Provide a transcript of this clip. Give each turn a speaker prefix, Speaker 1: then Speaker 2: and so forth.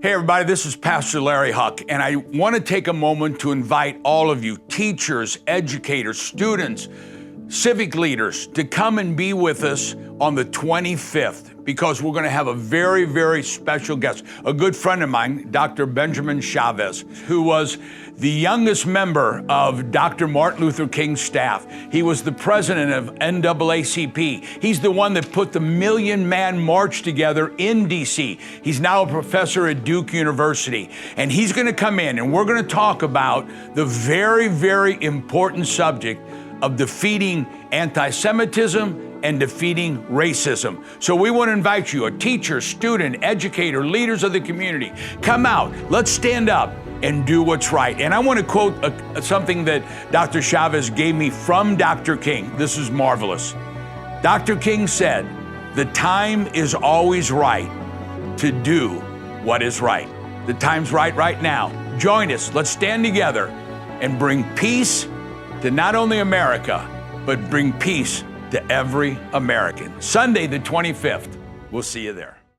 Speaker 1: Hey everybody, this is Pastor Larry Huck, and I want to take a moment to invite all of you, teachers, educators, students, civic leaders, to come and be with us on the 25th, because we're going to have a very, very special guest. A good friend of mine, Dr. Benjamin Chavis, who was the youngest member of Dr. Martin Luther King's staff. He was the president of NAACP. He's the one that put the Million Man March together in DC. He's now a professor at Duke University. And he's going to come in and we're going to talk about the very, very important subject of defeating anti-Semitism and defeating racism. So we want to invite you, a teacher, student, educator, leaders of the community. Come out, let's stand up and do what's right. And I want to quote something that Dr. Chavis gave me from Dr. King. This is marvelous. Dr. King said, "The time is always right to do what is right." The time's right now. Join us, let's stand together and bring peace to not only America, but bring peace to every American. Sunday, the 25th. We'll see you there.